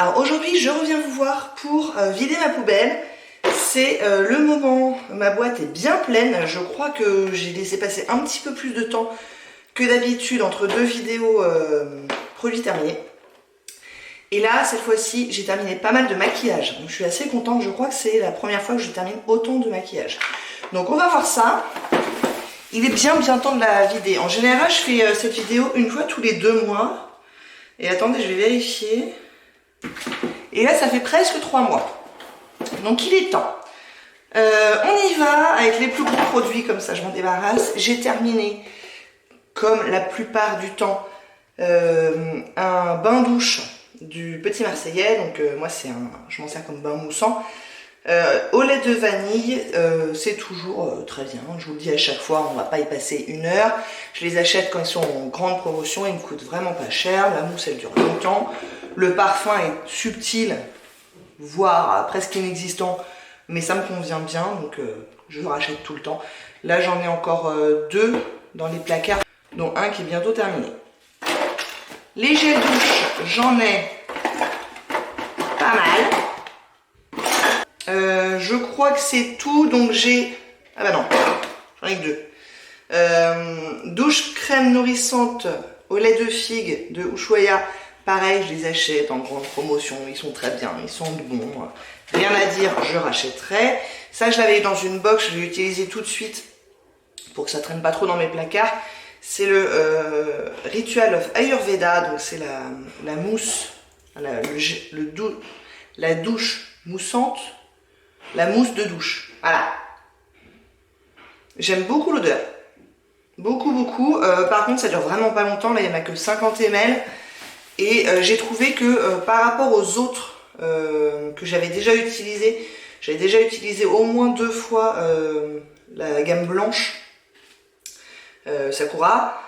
Alors aujourd'hui je reviens vous voir pour vider ma poubelle. C'est le moment, ma boîte est bien pleine. Je crois que j'ai laissé passer un petit peu plus de temps que d'habitude entre deux vidéos produits terminés. Et là cette fois-ci j'ai terminé pas mal de maquillage. Donc je suis assez contente, je crois que c'est la première fois que je termine autant de maquillage. Donc on va voir ça. Il est bien temps de la vider. En général je fais cette vidéo une fois tous les 2 mois. Et attendez, je vais vérifier. Et là, ça fait presque 3 mois. Donc, il est temps. On y va avec les plus gros produits, comme ça, je m'en débarrasse. J'ai terminé, comme la plupart du temps, un bain-douche du Petit Marseillais. Donc, moi, je m'en sers comme bain moussant. Au lait de vanille, c'est toujours très bien. Je vous le dis à chaque fois, on va pas y passer 1 heure. Je les achète quand ils sont en grande promotion, ils me coûtent vraiment pas cher. La mousse elle dure longtemps. Le parfum est subtil, voire presque inexistant, mais ça me convient bien, donc je le rachète tout le temps. Là j'en ai encore 2 dans les placards, dont un qui est bientôt terminé. Les gels douche, j'en ai pas mal. Je crois que c'est tout, donc j'ai... Ah bah non, j'en ai que 2. Douche crème nourrissante au lait de figue de Ushuaïa. Pareil, je les achète en grande promotion, ils sont très bien, ils sont bons. Rien à dire, je rachèterai. Ça, je l'avais dans une box, je l'ai utilisé tout de suite pour que ça traîne pas trop dans mes placards. C'est le Ritual of Ayurveda, donc c'est la mousse, la douche moussante. La mousse de douche, voilà. J'aime beaucoup l'odeur. Beaucoup. Par contre, ça dure vraiment pas longtemps. Là, il n'y en a que 50 ml. Et j'ai trouvé que par rapport aux autres que j'avais déjà utilisé au moins 2 fois la gamme blanche Sakura.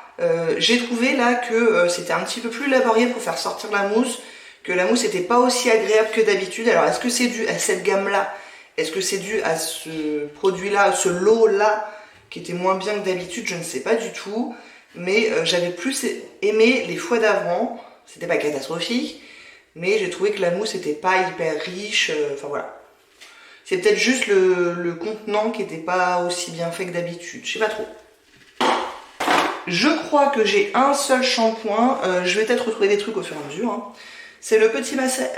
J'ai trouvé là que c'était un petit peu plus laborieux pour faire sortir la mousse, que la mousse n'était pas aussi agréable que d'habitude. Alors, est-ce que c'est dû à cette gamme-là? Est-ce que c'est dû à ce produit-là, ce lot-là, qui était moins bien que d'habitude? Je ne sais pas du tout. Mais j'avais plus aimé les fois d'avant. C'était pas catastrophique. Mais j'ai trouvé que la mousse n'était pas hyper riche. Enfin voilà. C'est peut-être juste le contenant qui n'était pas aussi bien fait que d'habitude. Je sais pas trop. Je crois que j'ai un seul shampoing. Je vais peut-être retrouver des trucs au fur et à mesure. Hein. C'est le Petit Marseillais...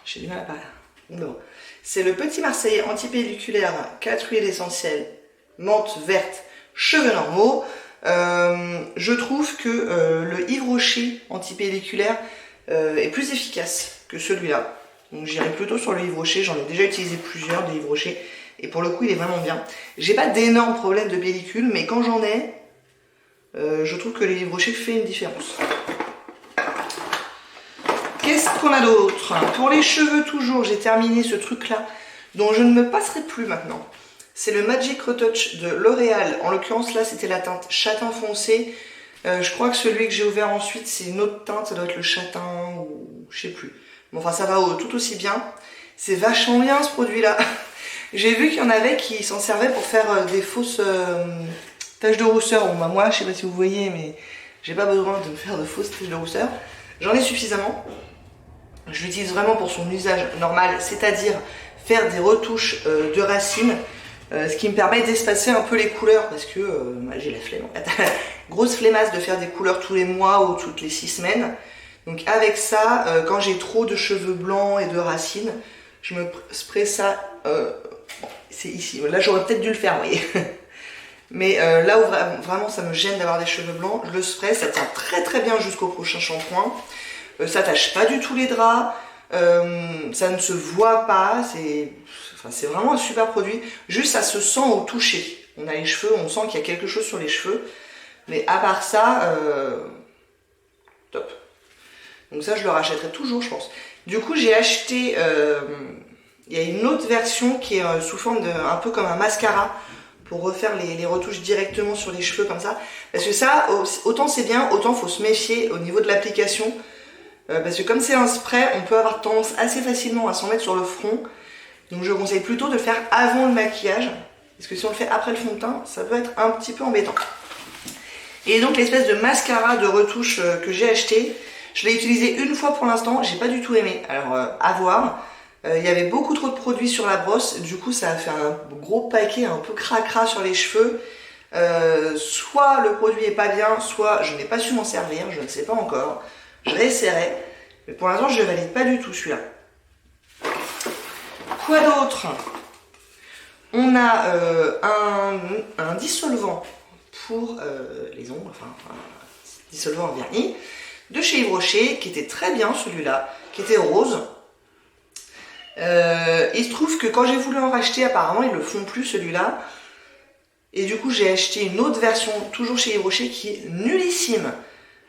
j'ai du mal à parler. Non. C'est le Petit Marseillais antipelliculaire, 4 huiles essentielles, menthe verte, cheveux normaux. Je trouve que le Yves Rocher antipelliculaire est plus efficace que celui-là. Donc j'irai plutôt sur le Yves Rocher. J'en ai déjà utilisé plusieurs de Yves Rocher. Et pour le coup, il est vraiment bien. J'ai pas d'énormes problèmes de pellicule, mais quand j'en ai, je trouve que le Yves Rocher fait une différence. Qu'est-ce qu'on a d'autre? Pour les cheveux toujours, j'ai terminé ce truc-là dont je ne me passerai plus maintenant. C'est le Magic Retouch de L'Oréal. En l'occurrence, là, c'était la teinte châtain foncé. Je crois que celui que j'ai ouvert ensuite, c'est une autre teinte. Ça doit être le châtain ou je sais plus. Bon, enfin, ça va tout aussi bien. C'est vachement bien, ce produit-là. J'ai vu qu'il y en avait qui s'en servaient pour faire des fausses taches de rousseur. Bon, bah, moi, je sais pas si vous voyez, mais j'ai pas besoin de me faire de fausses taches de rousseur. J'en ai suffisamment. Je l'utilise vraiment pour son usage normal, c'est-à-dire faire des retouches de racines, ce qui me permet d'espacer un peu les couleurs, parce que j'ai la flemme en fait. Grosse flemmasse de faire des couleurs tous les mois ou toutes les 6 semaines. Donc avec ça, quand j'ai trop de cheveux blancs et de racines, je me spray ça, c'est ici, là j'aurais peut-être dû le faire, vous voyez. Mais là où vraiment ça me gêne d'avoir des cheveux blancs, je le spray, ça tient très bien jusqu'au prochain shampoing. Ça tâche pas du tout les draps, ça ne se voit pas, c'est vraiment un super produit. Juste ça se sent au toucher. On a les cheveux, on sent qu'il y a quelque chose sur les cheveux. Mais à part ça, top. Donc ça je le rachèterai toujours je pense. Du coup j'ai acheté, il y a une autre version qui est sous forme de, un peu comme un mascara. Pour refaire les retouches directement sur les cheveux comme ça. Parce que ça, autant c'est bien, autant faut se méfier au niveau de l'application. Parce que comme c'est un spray, on peut avoir tendance assez facilement à s'en mettre sur le front. Donc je conseille plutôt de le faire avant le maquillage. Parce que si on le fait après le fond de teint, ça peut être un petit peu embêtant. Et donc l'espèce de mascara de retouche que j'ai acheté, Je l'ai utilisé une fois pour l'instant, j'ai pas du tout aimé. Alors à voir. Il y avait beaucoup trop de produits sur la brosse, du coup ça a fait un gros paquet un peu cracra sur les cheveux. Soit le produit est pas bien, soit je n'ai pas su m'en servir, je ne sais pas encore. Je réessayerai, mais pour l'instant je ne valide pas du tout celui-là. Quoi d'autre? On a un dissolvant pour les ongles, enfin dissolvant en vernis, de chez Yves Rocher, qui était très bien celui-là, qui était rose. Il se trouve que quand j'ai voulu en racheter, apparemment ils le font plus celui-là. Et du coup j'ai acheté une autre version, toujours chez Yves Rocher, qui est nullissime.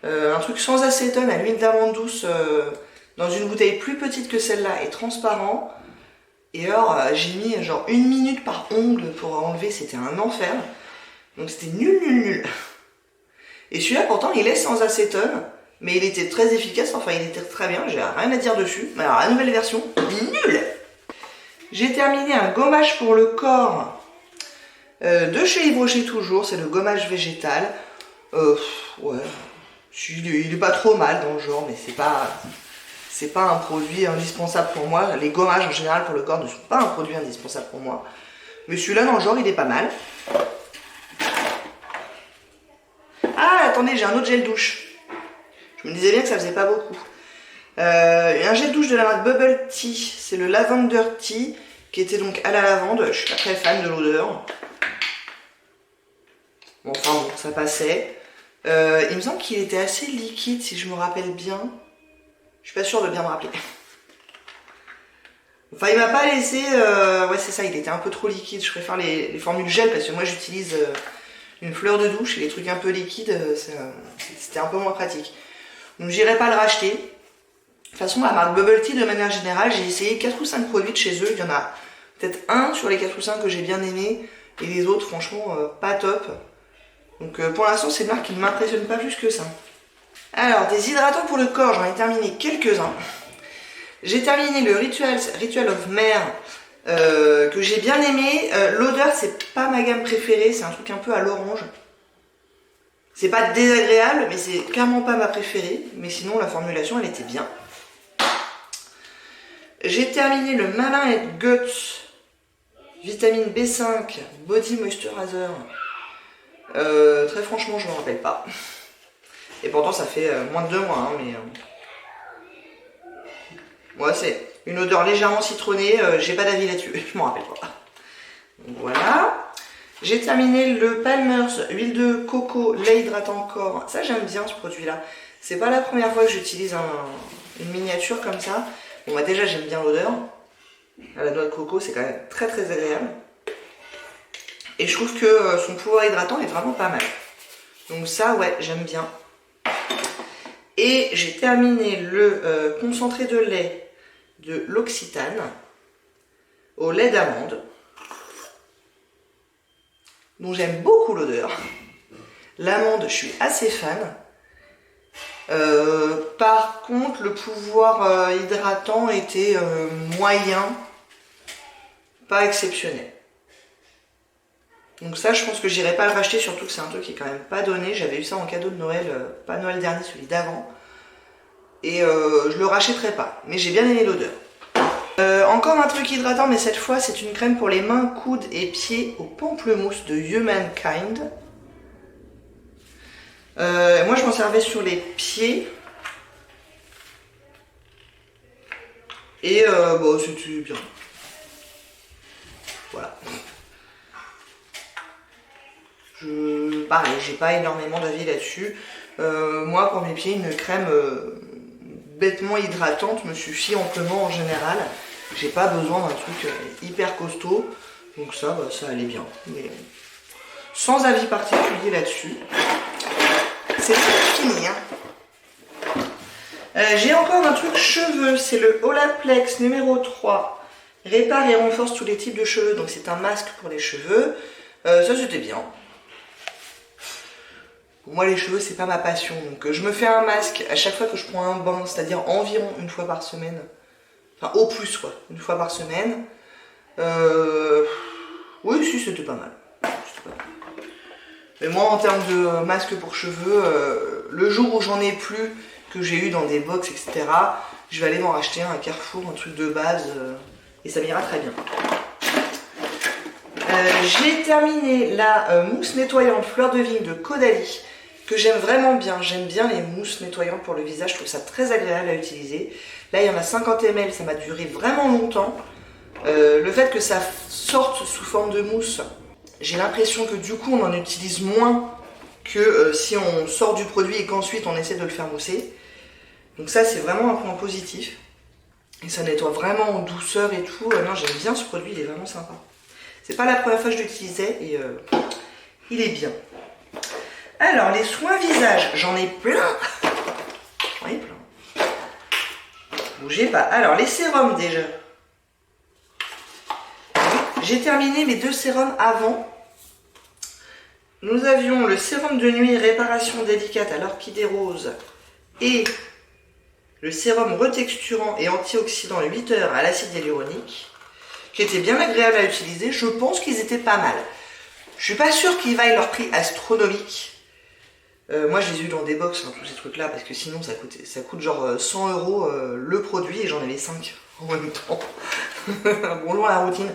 Un truc sans acétone à l'huile d'amande douce, dans une bouteille plus petite que celle-là et transparent. Et alors j'ai mis genre 1 minute par ongle pour enlever, c'était un enfer. Donc c'était nul. Et celui-là pourtant il est sans acétone. Mais il était très efficace, enfin il était très bien, j'ai rien à dire dessus. Mais alors la nouvelle version, nul. J'ai terminé un gommage pour le corps de chez Yves Rocher toujours, c'est le gommage végétal. Ouais, il est pas trop mal dans le genre, mais c'est pas un produit indispensable pour moi. Les gommages en général pour le corps ne sont pas un produit indispensable pour moi. Mais celui-là dans le genre il est pas mal. Ah attendez, j'ai un autre gel douche. Je me disais bien que ça faisait pas beaucoup. Un gel douche de la marque Bubble Tea, c'est le Lavender Tea, qui était donc à la lavande. Je suis pas très fan de l'odeur. Bon, enfin bon, ça passait. Il me semble qu'il était assez liquide, si je me rappelle bien. Je suis pas sûre de bien me rappeler. Enfin, il m'a pas laissé... Ouais, c'est ça, il était un peu trop liquide. Je préfère les formules gel, parce que moi j'utilise une fleur de douche, et les trucs un peu liquides, c'était un peu moins pratique. Donc j'irai pas le racheter. De toute façon, la marque Bubble Tea, de manière générale, j'ai essayé 4 ou 5 produits de chez eux. Il y en a peut-être un sur les 4 ou 5 que j'ai bien aimé. Et les autres, franchement, pas top. Donc pour l'instant, c'est une marque qui ne m'impressionne pas plus que ça. Alors, des hydratants pour le corps, j'en ai terminé quelques-uns. J'ai terminé le Ritual of Mer, que j'ai bien aimé. L'odeur, c'est pas ma gamme préférée. C'est un truc un peu à l'orange. C'est pas désagréable, mais c'est clairement pas ma préférée. Mais sinon, la formulation, elle était bien. J'ai terminé le Malin & Guts Vitamine B5 Body Moisturizer. Très franchement, je me rappelle pas. Et pourtant, ça fait moins de 2 mois. Hein, mais ouais, c'est une odeur légèrement citronnée. J'ai pas d'avis là-dessus. Je m'en rappelle pas. Donc voilà. J'ai terminé le Palmer's huile de coco lait hydratant corps. Ça j'aime bien ce produit là. C'est pas la première fois que j'utilise une miniature comme ça. Bon bah déjà j'aime bien l'odeur. La noix de coco c'est quand même très très agréable. Et je trouve que son pouvoir hydratant est vraiment pas mal. Donc ça ouais j'aime bien. Et j'ai terminé le concentré de lait de l'Occitane au lait d'amande, dont j'aime beaucoup l'odeur. L'amande, je suis assez fan. Par contre, le pouvoir hydratant était moyen, pas exceptionnel. Donc ça, je pense que j'irai pas le racheter, surtout que c'est un truc qui est quand même pas donné. J'avais eu ça en cadeau de Noël, pas Noël dernier, celui d'avant. Et je le rachèterai pas, mais j'ai bien aimé l'odeur. Encore un truc hydratant, mais cette fois c'est une crème pour les mains, coudes et pieds au pamplemousse de Humankind. Moi je m'en servais sur les pieds. Et bon, c'était bien. Voilà. Pareil, j'ai pas énormément d'avis là-dessus. Moi pour mes pieds, une crème bêtement hydratante me suffit amplement en général. J'ai pas besoin d'un truc hyper costaud. Donc ça, bah, ça allait bien. Mais sans avis particulier là-dessus. C'est fini. Hein. J'ai encore un truc cheveux. C'est le Olaplex numéro 3. Répare et renforce tous les types de cheveux. Donc c'est un masque pour les cheveux. Ça c'était bien. Pour moi les cheveux c'est pas ma passion. Donc je me fais un masque à chaque fois que je prends un bain. C'est-à-dire environ une fois par semaine. Enfin, au plus, quoi. Une fois par semaine. Oui, si, c'était pas mal. Mais moi, en termes de masque pour cheveux, le jour où j'en ai plus, que j'ai eu dans des box, etc. Je vais aller m'en racheter un à Carrefour, un truc de base, et ça m'ira très bien. J'ai terminé la mousse nettoyante fleur de vigne de Caudalie, que j'aime vraiment bien. J'aime bien les mousses nettoyantes pour le visage, je trouve ça très agréable à utiliser. Là, il y en a 50 ml, ça m'a duré vraiment longtemps. Le fait que ça sorte sous forme de mousse, j'ai l'impression que du coup, on en utilise moins que si on sort du produit et qu'ensuite on essaie de le faire mousser. Donc ça, c'est vraiment un point positif. Et ça nettoie vraiment en douceur et tout. Non, j'aime bien ce produit, il est vraiment sympa. C'est pas la première fois que je l'utilisais et il est bien. Alors, les soins visage, j'en ai plein. J'en ai plein. Bougez pas. Alors, les sérums déjà. J'ai terminé mes 2 sérums avant. Nous avions le sérum de nuit réparation délicate à l'orchidée rose et le sérum retexturant et antioxydant 8 heures à l'acide hyaluronique, qui était bien agréable à utiliser. Je pense qu'ils étaient pas mal. Je suis pas sûre qu'ils vaillent leur prix astronomique. Moi, je les ai eu dans des box, hein, tous ces trucs-là, parce que sinon, ça coûte genre 100 € le produit, et j'en avais 5 en même temps. Bon, loin la routine.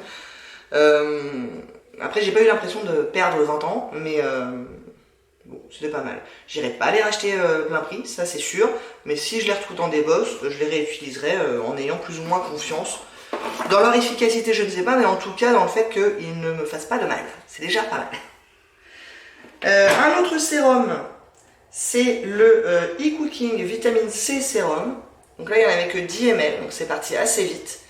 Après, j'ai pas eu l'impression de perdre 20 ans, mais bon, c'était pas mal. J'irai pas les racheter plein prix, ça c'est sûr, mais si je les retrouve dans des box, je les réutiliserai en ayant plus ou moins confiance. Dans leur efficacité, je ne sais pas, mais en tout cas dans le fait qu'ils ne me fassent pas de mal. C'est déjà pas mal. Un autre sérum, c'est le e-Cooking Vitamine C Sérum. Donc là, il n'y en avait que 10 ml, donc c'est parti assez vite.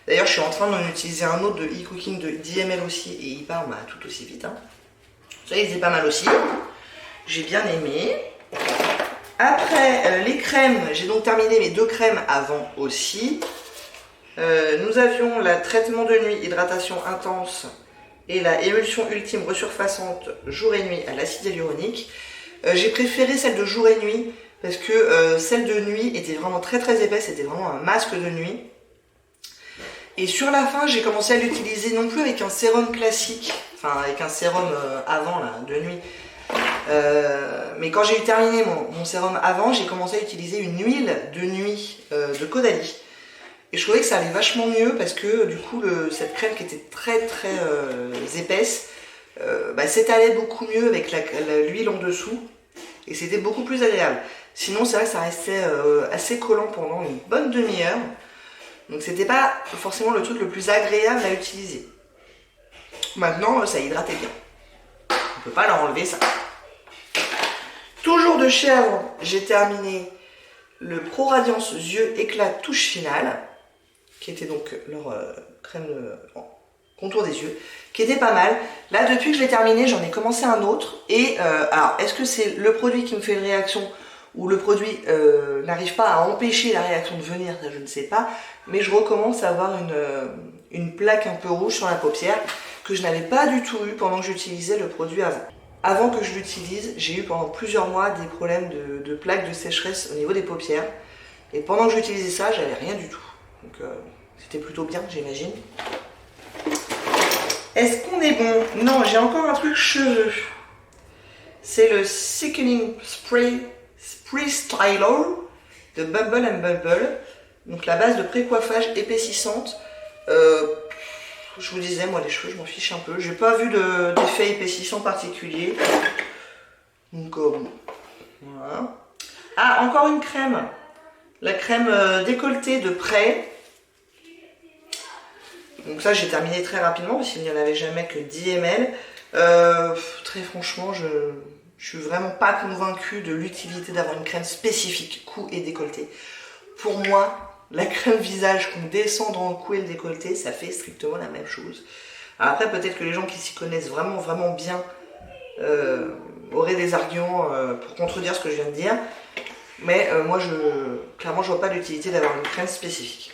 D'ailleurs, je suis en train d'en utiliser un autre de e-Cooking de 10 ml aussi, et il part tout aussi vite. Hein. Ça, il était pas mal aussi. J'ai bien aimé. Après, les crèmes, j'ai donc terminé mes 2 crèmes avant aussi. Nous avions la traitement de nuit, hydratation intense et la émulsion ultime resurfaçante jour et nuit à l'acide hyaluronique. J'ai préféré celle de jour et nuit parce que celle de nuit était vraiment très très épaisse, c'était vraiment un masque de nuit. Et sur la fin, j'ai commencé à l'utiliser non plus avec un sérum classique, enfin avec un sérum avant là, de nuit. Mais quand j'ai terminé mon sérum avant, j'ai commencé à utiliser une huile de nuit de Caudalie. Et je trouvais que ça allait vachement mieux parce que du coup, cette crème qui était très très épaisse, s'étalait beaucoup mieux avec l'huile en dessous. Et c'était beaucoup plus agréable. Sinon, c'est vrai que ça restait assez collant pendant une bonne demi-heure. Donc c'était pas forcément le truc le plus agréable à utiliser. Maintenant, ça hydratait bien. On peut pas leur enlever ça. Toujours de chez avant, j'ai terminé le Pro Radiance Yeux Éclat Touche Finale, qui était donc leur crème contour des yeux, qui était pas mal. Là, depuis que je l'ai terminé, j'en ai commencé un autre. Et alors, est-ce que c'est le produit qui me fait une réaction ou le produit n'arrive pas à empêcher la réaction de venir, ça je ne sais pas. Mais je recommence à avoir une plaque un peu rouge sur la paupière que je n'avais pas du tout eu pendant que j'utilisais le produit avant. Avant que je l'utilise, j'ai eu pendant plusieurs mois des problèmes de plaques de sécheresse au niveau des paupières. Et pendant que j'utilisais ça, j'avais rien du tout. Donc c'était plutôt bien, j'imagine. Est-ce qu'on est bon? Non, j'ai encore un truc cheveux. C'est le Thickening Spray Styler de Bubble & Bubble. Donc la base de pré-coiffage épaississante. Je vous disais, moi les cheveux, je m'en fiche un peu. J'ai pas vu d'effet épaississant particulier. Donc voilà. Ah, encore une crème. La crème décolletée de Prey. Donc ça, j'ai terminé très rapidement parce qu'il n'y en avait jamais que 10 ml. Très franchement, je suis vraiment pas convaincue de l'utilité d'avoir une crème spécifique cou et décolleté. Pour moi, la crème visage qu'on descend dans le cou et le décolleté, ça fait strictement la même chose. Alors après, peut-être que les gens qui s'y connaissent vraiment, vraiment bien auraient des arguments pour contredire ce que je viens de dire. Mais moi, clairement, je vois pas l'utilité d'avoir une crème spécifique.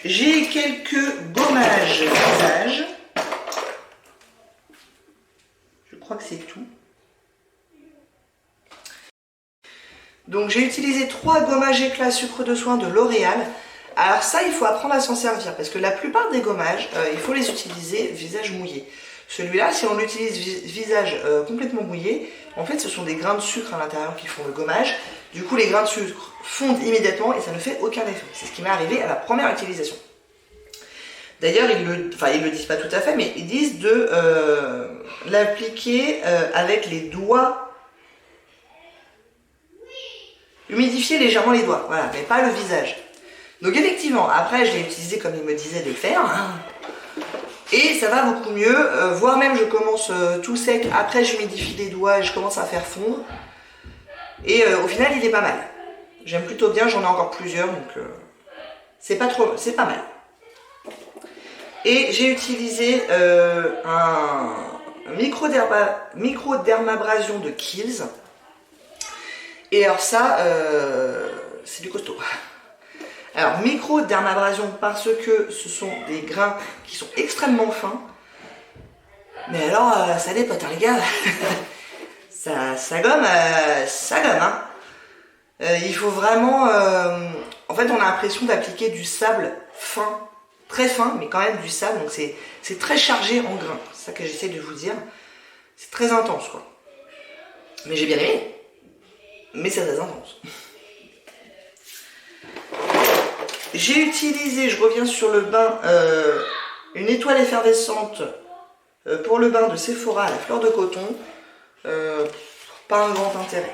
J'ai quelques gommages visage. Je crois que c'est tout. Donc j'ai utilisé 3 gommages éclats sucre de soin de L'Oréal. Alors ça, il faut apprendre à s'en servir parce que la plupart des gommages, il faut les utiliser visage mouillé. Celui-là, si on l'utilise visage complètement mouillé, en fait ce sont des grains de sucre à l'intérieur qui font le gommage. Du coup les grains de sucre fondent immédiatement et ça ne fait aucun effet. C'est ce qui m'est arrivé à la première utilisation. D'ailleurs ils le disent pas tout à fait, mais ils disent de l'appliquer avec les doigts. Humidifier légèrement les doigts, voilà, mais pas le visage. Donc effectivement, après je l'ai utilisé comme il me disait de le faire. Et ça va beaucoup mieux, voire même je commence tout sec, après j'humidifie les doigts et je commence à faire fondre. Et au final il est pas mal. J'aime plutôt bien, j'en ai encore plusieurs, donc c'est pas mal. Et j'ai utilisé un microdermabrasion de Kiehl's. Et alors ça, c'est du costaud. Alors microdermabrasion parce que ce sont des grains qui sont extrêmement fins. Mais alors ça dépote hein, les gars. ça gomme, hein. Il faut vraiment... en fait on a l'impression d'appliquer du sable fin, très fin, mais quand même du sable. Donc c'est très chargé en grains. C'est ça que j'essaie de vous dire. C'est très intense quoi. Mais j'ai bien aimé. Mais c'est très intense. J'ai utilisé, je reviens sur le bain, une étoile effervescente pour le bain de Sephora à la fleur de coton. Pas un grand intérêt.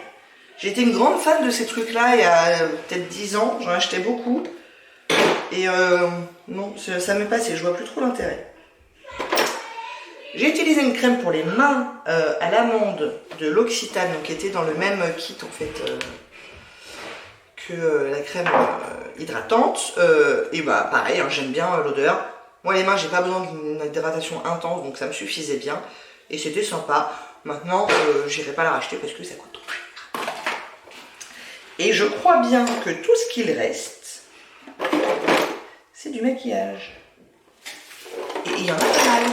J'ai été une grande fan de ces trucs-là il y a peut-être 10 ans. J'en achetais beaucoup. Et non, ça m'est passé. Je vois plus trop l'intérêt. J'ai utilisé une crème pour les mains à l'amande de l'Occitane, qui était dans le même kit en fait que la crème hydratante. Et bah pareil, hein, j'aime bien l'odeur. Moi les mains, j'ai pas besoin d'une hydratation intense, donc ça me suffisait bien. Et c'était sympa. Maintenant, j'irai pas la racheter parce que ça coûte trop cher. Et je crois bien que tout ce qu'il reste, c'est du maquillage. Et il y en a pas mal.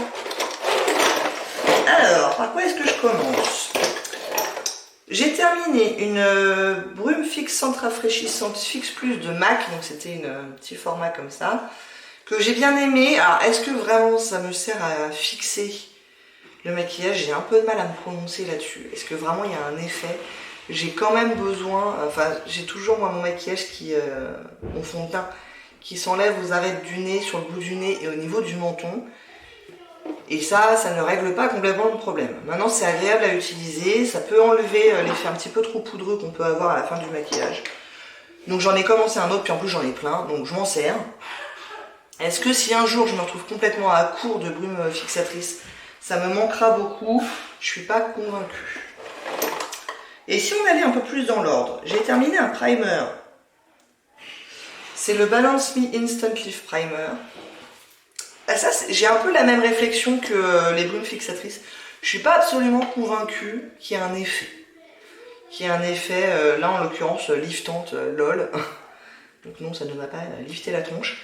Alors, par quoi est-ce que je commence? J'ai terminé une brume fixante rafraîchissante Fix Plus de MAC, donc c'était un petit format comme ça, que j'ai bien aimé. Alors, est-ce que vraiment ça me sert à fixer le maquillage? J'ai un peu de mal à me prononcer là-dessus. Est-ce que vraiment il y a un effet? J'ai quand même besoin, enfin j'ai toujours moi mon maquillage mon fond de teint, qui s'enlève aux arêtes du nez, sur le bout du nez et au niveau du menton. Et ça ne règle pas complètement le problème. Maintenant c'est agréable à utiliser, ça peut enlever l'effet un petit peu trop poudreux qu'on peut avoir à la fin du maquillage. Donc j'en ai commencé un autre, puis en plus j'en ai plein, donc je m'en sers. Est-ce que si un jour je me retrouve complètement à court de brume fixatrice, ça me manquera beaucoup? Je suis pas convaincue. Et si on allait un peu plus dans l'ordre, j'ai terminé un primer. C'est le Balance Me Instant Lift Primer. Ah, ça, j'ai un peu la même réflexion que les brumes fixatrices. Je suis pas absolument convaincue qu'il y ait un effet. Qu'il y ait un effet, là en l'occurrence, liftante, lol. Donc non, ça ne va pas lifter la tronche.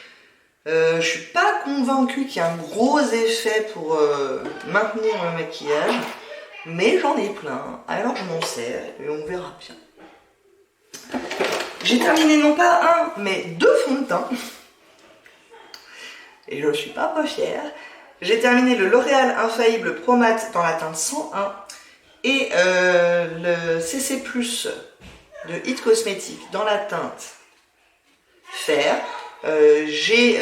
Je suis pas convaincue qu'il y ait un gros effet pour maintenir le maquillage. Mais j'en ai plein, alors je m'en sers et on verra bien. J'ai terminé non pas un, mais 2 fonds de teint. Et je ne suis pas fière. J'ai terminé le L'Oréal Infaillible Pro Matte dans la teinte 101 et le CC Plus de It Cosmetics dans la teinte Fer. J'ai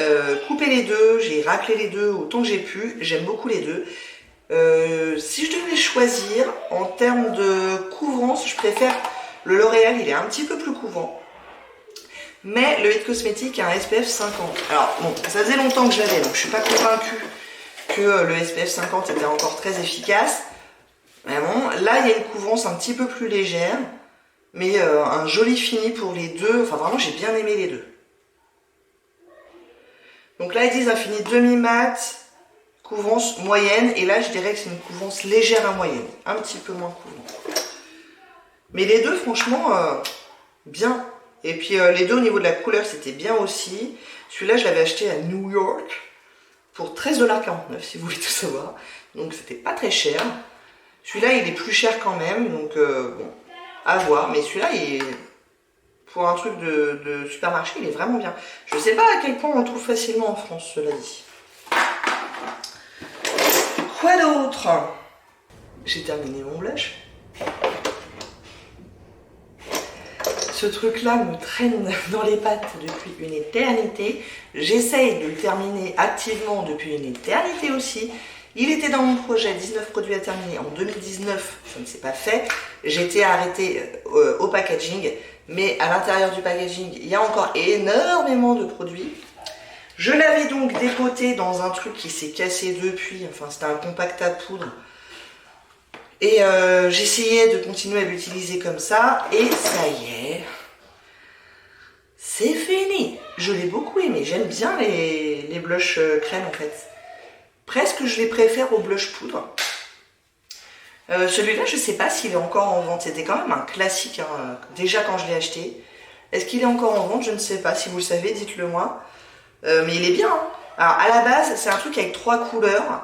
coupé les deux, j'ai raclé les deux autant que j'ai pu. J'aime beaucoup les deux. Si je devais choisir en termes de couvrance, je préfère le L'Oréal, il est un petit peu plus couvrant. Mais le It Cosmetics a un SPF 50. Alors bon, ça faisait longtemps que je l'avais, donc je suis pas convaincue que le SPF 50 était encore très efficace. Mais bon, là il y a une couvrance un petit peu plus légère, mais un joli fini pour les deux. Enfin vraiment, j'ai bien aimé les deux. Donc là ils disent un fini demi-mat, couvrance moyenne, et là je dirais que c'est une couvrance légère à moyenne, un petit peu moins couvrant. Mais les deux franchement, bien. Et puis les deux au niveau de la couleur c'était bien aussi. Celui-là je l'avais acheté à New York pour 13,49$ si vous voulez tout savoir. Donc c'était pas très cher. Celui-là il est plus cher quand même, donc bon, à voir. Mais celui-là pour un truc de supermarché il est vraiment bien. Je sais pas à quel point on le trouve facilement en France, cela dit. Quoi d'autre? J'ai terminé mon blush. Ce truc-là me traîne dans les pattes depuis une éternité. J'essaye de le terminer activement depuis une éternité aussi. Il était dans mon projet 19 produits à terminer en 2019, ça ne s'est pas fait. J'étais arrêtée au packaging, mais à l'intérieur du packaging, il y a encore énormément de produits. Je l'avais donc dépoté dans un truc qui s'est cassé depuis, enfin c'était un compact à poudre. Et j'essayais de continuer à l'utiliser comme ça, et ça y est, c'est fini. Je l'ai beaucoup aimé, j'aime bien les blushs crème en fait. Presque je les préfère au blush poudre. Celui-là, je ne sais pas s'il est encore en vente, c'était quand même un classique, hein, déjà quand je l'ai acheté. Est-ce qu'il est encore en vente? Je ne sais pas, si vous le savez, dites-le moi. Mais il est bien, hein. Alors à la base, c'est un truc avec 3 couleurs,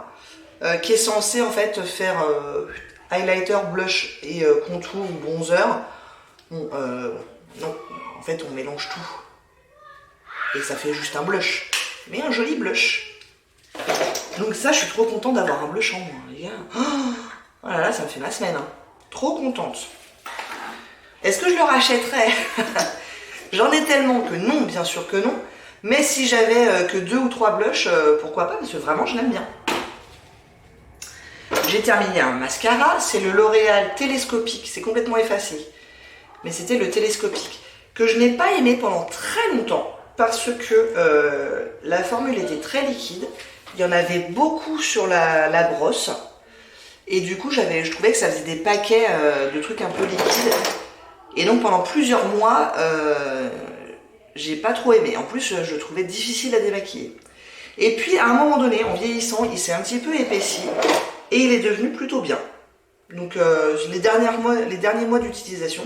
qui est censé en fait faire... highlighter, blush et contour ou bronzer. Bon, non, en fait on mélange tout. Et ça fait juste un blush. Mais un joli blush. Donc ça, je suis trop contente d'avoir un blush en moins, les gars. Oh là là, ça me fait ma semaine. Hein. Trop contente. Est-ce que je le rachèterais? J'en ai tellement que non, bien sûr que non. Mais si j'avais que 2 ou 3 blushs, pourquoi pas? Parce que vraiment, je l'aime bien. J'ai terminé un mascara, c'est le L'Oréal télescopique, c'est complètement effacé, mais c'était le télescopique, que je n'ai pas aimé pendant très longtemps, parce que la formule était très liquide, il y en avait beaucoup sur la brosse, et du coup je trouvais que ça faisait des paquets de trucs un peu liquides, et donc pendant plusieurs mois, j'ai pas trop aimé, en plus je trouvais difficile à démaquiller. Et puis à un moment donné, en vieillissant, il s'est un petit peu épaissi, et il est devenu plutôt bien. Donc les derniers mois d'utilisation,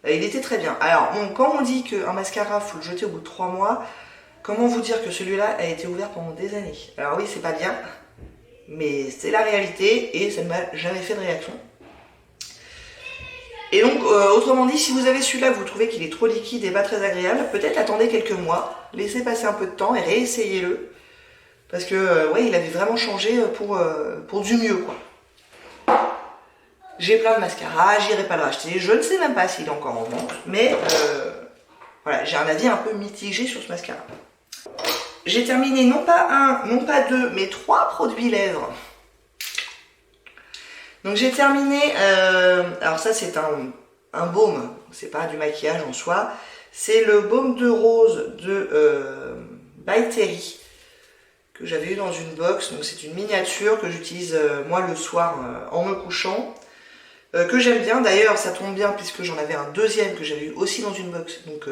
il était très bien. Alors bon, quand on dit qu'un mascara faut le jeter au bout de 3 mois, comment vous dire que celui-là a été ouvert pendant des années? Alors oui, c'est pas bien, mais c'est la réalité et ça ne m'a jamais fait de réaction. Et donc autrement dit, si vous avez celui-là, vous trouvez qu'il est trop liquide et pas très agréable, peut-être attendez quelques mois, laissez passer un peu de temps et réessayez-le. Parce que ouais, il avait vraiment changé pour du mieux quoi. J'ai plein de mascaras, j'irai pas le racheter, je ne sais même pas s'il est encore en vente, mais voilà, j'ai un avis un peu mitigé sur ce mascara. J'ai terminé non pas un, non pas deux, mais 3 produits lèvres. Donc j'ai terminé, alors ça c'est un baume, c'est pas du maquillage en soi, c'est le baume de rose de By Terry, que j'avais eu dans une box, donc c'est une miniature que j'utilise moi le soir en me couchant, que j'aime bien. D'ailleurs ça tombe bien puisque j'en avais un deuxième que j'avais eu aussi dans une box, donc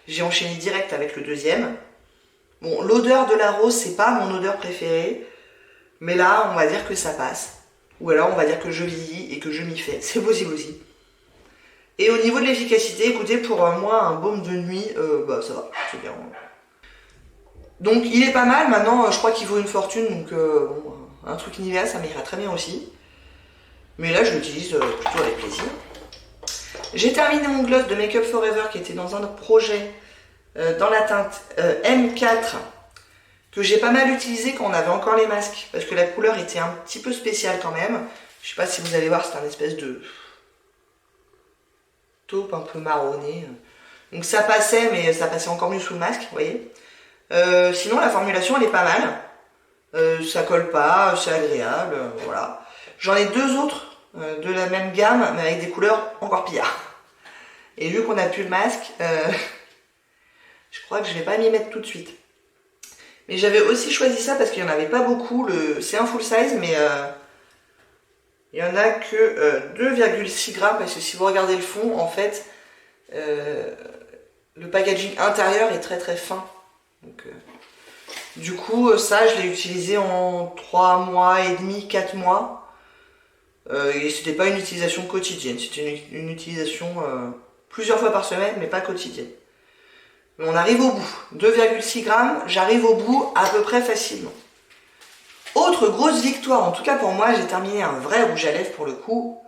j'ai enchaîné direct avec le deuxième. Bon, l'odeur de la rose c'est pas mon odeur préférée, mais là on va dire que ça passe, ou alors on va dire que je vieillis et que je m'y fais, c'est possible aussi. Et au niveau de l'efficacité, écoutez, pour moi un baume de nuit, bah ça va, c'est bien. Donc il est pas mal, maintenant je crois qu'il vaut une fortune, donc bon, un truc Nivea ça m'ira très bien aussi. Mais là je l'utilise plutôt avec plaisir. J'ai terminé mon gloss de Make Up Forever qui était dans un projet dans la teinte M4 que j'ai pas mal utilisé quand on avait encore les masques, parce que la couleur était un petit peu spéciale quand même. Je sais pas si vous allez voir, c'est un espèce de taupe un peu marronné. Donc ça passait, mais ça passait encore mieux sous le masque, vous voyez. Sinon la formulation elle est pas mal, ça colle pas, c'est agréable, voilà. J'en ai 2 autres de la même gamme mais avec des couleurs encore pires. Et vu qu'on a plus le masque, je crois que je vais pas m'y mettre tout de suite. Mais j'avais aussi choisi ça parce qu'il n'y en avait pas beaucoup, c'est un full size mais il y en a que 2,6 grammes parce que si vous regardez le fond en fait le packaging intérieur est très très fin. Donc, du coup, ça, je l'ai utilisé en 3 mois et demi, 4 mois. Et c'était pas une utilisation quotidienne, c'était une utilisation plusieurs fois par semaine, mais pas quotidienne. Mais on arrive au bout. 2,6 grammes, j'arrive au bout à peu près facilement. Autre grosse victoire, en tout cas pour moi, j'ai terminé un vrai rouge à lèvres pour le coup.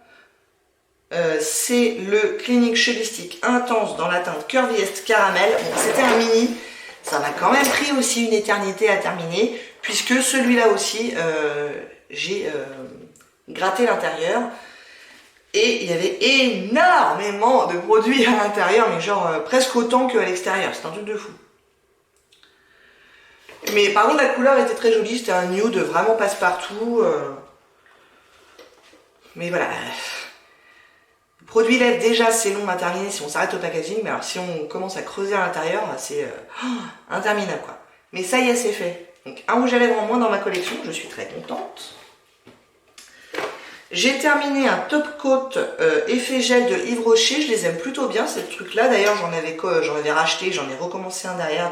C'est le Clinique Chevy Stick Intense dans la teinte Curviest Caramel. Bon, c'était un mini. Ça m'a quand même pris aussi une éternité à terminer, puisque celui-là aussi, j'ai gratté l'intérieur. Et il y avait énormément de produits à l'intérieur, mais genre presque autant qu'à l'extérieur. C'est un truc de fou. Mais par contre, la couleur était très jolie. C'était un nude vraiment passe-partout. Mais voilà. Le produit lèvres, déjà, c'est long à terminer si on s'arrête au packaging. Mais alors, si on commence à creuser à l'intérieur, c'est interminable, quoi. Mais ça y est, c'est fait. Donc, un rouge à lèvres en moins dans ma collection. Je suis très contente. J'ai terminé un top coat effet gel de Yves Rocher. Je les aime plutôt bien, ces trucs-là. D'ailleurs, j'en avais racheté. J'en ai recommencé un derrière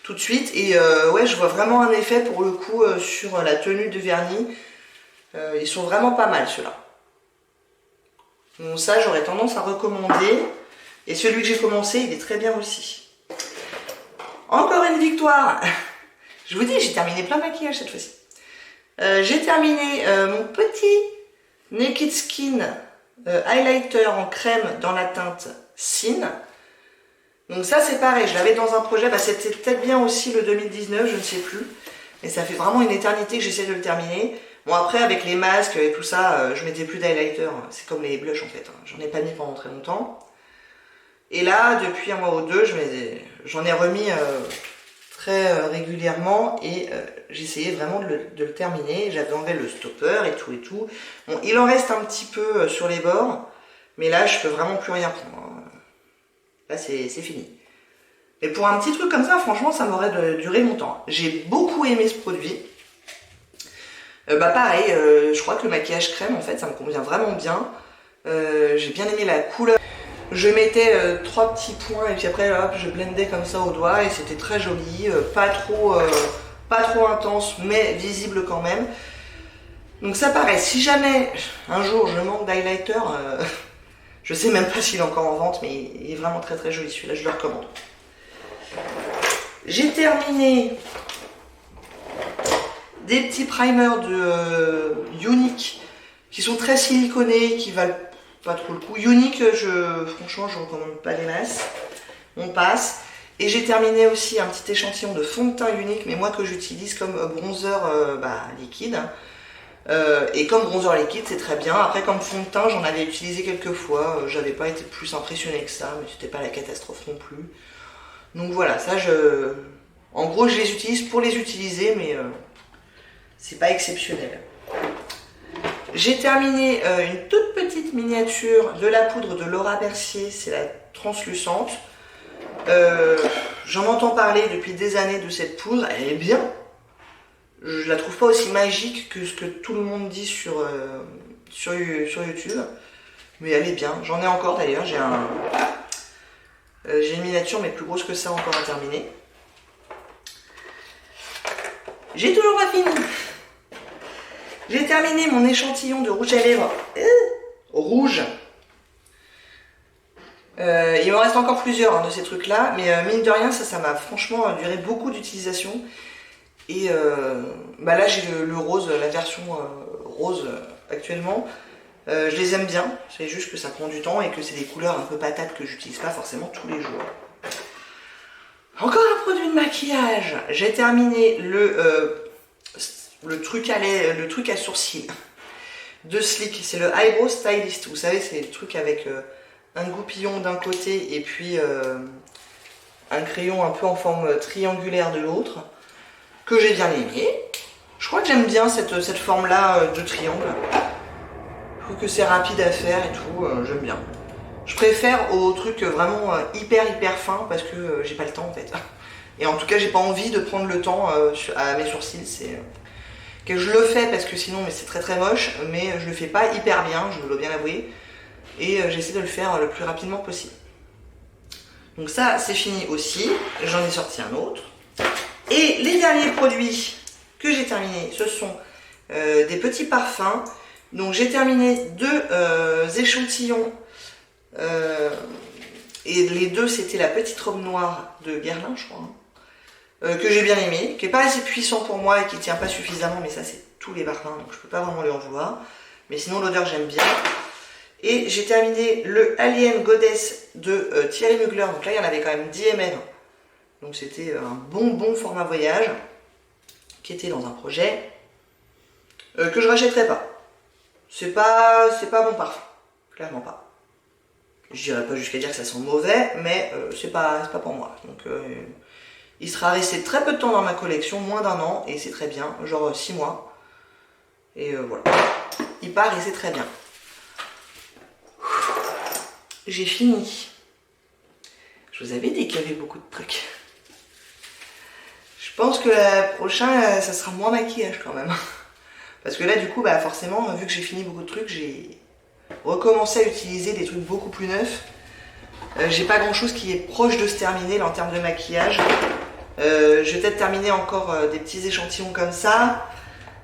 tout de suite. Et ouais, je vois vraiment un effet pour le coup sur la tenue de vernis. Ils sont vraiment pas mal, ceux-là. Donc ça, j'aurais tendance à recommander. Et celui que j'ai commencé, il est très bien aussi. Encore une victoire. Je vous dis, j'ai terminé plein de maquillage cette fois-ci. J'ai terminé mon petit Naked Skin highlighter en crème dans la teinte Sin. Donc ça c'est pareil, je l'avais dans un projet, bah, c'était peut-être bien aussi le 2019, je ne sais plus. Mais ça fait vraiment une éternité que j'essaie de le terminer. Bon après avec les masques et tout ça, je mettais plus d'highlighter, c'est comme les blushs en fait, hein. J'en ai pas mis pendant très longtemps. Et là, depuis un mois ou deux, j'en ai remis très régulièrement et j'essayais vraiment de le terminer. J'avais enlevé le stopper et tout et tout. Bon, il en reste un petit peu sur les bords, mais là je peux vraiment plus rien prendre. Là c'est fini. Mais pour un petit truc comme ça, franchement, ça m'aurait duré longtemps. J'ai beaucoup aimé ce produit. Bah pareil, je crois que le maquillage crème, en fait, ça me convient vraiment bien. J'ai bien aimé la couleur. Je mettais 3 petits points et puis après hop, je blendais comme ça au doigt et c'était très joli, pas trop intense mais visible quand même. Donc ça pareil, si jamais un jour je manque d'highlighter, je sais même pas s'il est encore en vente mais il est vraiment très très joli celui-là, je le recommande. J'ai terminé des petits primers de Younique qui sont très siliconés, qui valent pas trop le coup. Younique, franchement, je recommande pas les masses. On passe. Et j'ai terminé aussi un petit échantillon de fond de teint Younique, mais moi que j'utilise comme bronzer liquide. Et comme bronzer liquide, c'est très bien. Après, comme fond de teint, j'en avais utilisé quelques fois. J'avais pas été plus impressionnée que ça, mais c'était pas la catastrophe non plus. Donc voilà, ça en gros, je les utilise pour les utiliser, mais c'est pas exceptionnel. J'ai terminé une toute petite miniature de la poudre de Laura Mercier, c'est la translucente. J'en entends parler depuis des années de cette poudre, elle est bien. Je la trouve pas aussi magique que ce que tout le monde dit sur YouTube, mais elle est bien. J'en ai encore d'ailleurs, j'ai une miniature mais plus grosse que ça encore à terminer. J'ai toujours pas fini. J'ai terminé mon échantillon de rouge à lèvres rouge. Il me reste encore plusieurs de ces trucs là, mais mine de rien ça m'a franchement duré beaucoup d'utilisation. Et là j'ai le rose, la version rose actuellement. Je les aime bien, c'est juste que ça prend du temps et que c'est des couleurs un peu patates que j'utilise pas forcément tous les jours. Encore un produit de maquillage. J'ai terminé le truc à sourcils de Sleek, c'est le Eyebrow Stylist. Vous savez, c'est le truc avec un goupillon d'un côté et puis un crayon un peu en forme triangulaire de l'autre, que j'ai bien aimé. Je crois que j'aime bien cette forme-là de triangle. Je trouve que c'est rapide à faire et tout, j'aime bien. Je préfère aux trucs vraiment hyper fin parce que j'ai pas le temps en fait. Et en tout cas, j'ai pas envie de prendre le temps à mes sourcils. Que je le fais parce que sinon mais c'est très moche, mais je le fais pas hyper bien, je dois bien l'avouer, et j'essaie de le faire le plus rapidement possible. Donc ça c'est fini aussi, j'en ai sorti un autre. Et les derniers produits que j'ai terminés, ce sont des petits parfums. Donc j'ai terminé 2 échantillons, et les 2 c'était la petite robe noire de Guerlain je crois, hein. Que j'ai bien aimé, qui n'est pas assez puissant pour moi et qui ne tient pas suffisamment, mais ça c'est tous les parfums, donc je peux pas vraiment lui en vouloir. Mais sinon l'odeur j'aime bien. Et j'ai terminé le Alien Goddess de Thierry Mugler, donc là il y en avait quand même 10 ml. Donc c'était un bon format voyage, qui était dans un projet. que je rachèterai pas. C'est pas mon parfum, clairement pas. Je dirais pas jusqu'à dire que ça sent mauvais, mais c'est pas pour moi. Donc il sera resté très peu de temps dans ma collection, moins d'1 an, et c'est très bien, genre 6 mois. Et voilà, il part et c'est très bien. J'ai fini. Je vous avais dit qu'il y avait beaucoup de trucs. Je pense que la prochaine, ça sera moins maquillage quand même. Parce que là, du coup, bah forcément, vu que j'ai fini beaucoup de trucs, j'ai recommencé à utiliser des trucs beaucoup plus neufs. J'ai pas grand chose qui est proche de se terminer là, en termes de maquillage. Je vais peut-être terminer encore des petits échantillons comme ça.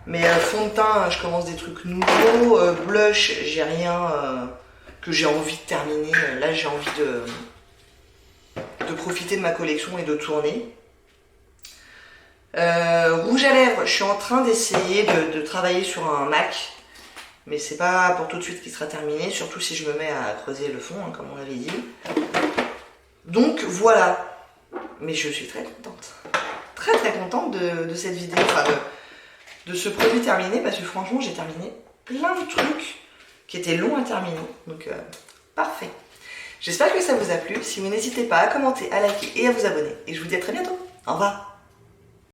Mais fond de teint, je commence des trucs nouveaux. Blush, j'ai rien que j'ai envie de terminer. Là, j'ai envie de profiter de ma collection et de tourner. Rouge à lèvres, je suis en train d'essayer de travailler sur un MAC. Mais c'est pas pour tout de suite qu'il sera terminé, surtout si je me mets à creuser le fond, hein, comme on l'avait dit. Donc voilà. Mais je suis très contente. Très contente de cette vidéo, enfin de ce produit terminé, parce que franchement j'ai terminé plein de trucs qui étaient longs à terminer. Donc parfait. J'espère que ça vous a plu. Si vous n'hésitez pas à commenter, à liker et à vous abonner. Et je vous dis à très bientôt. Au revoir.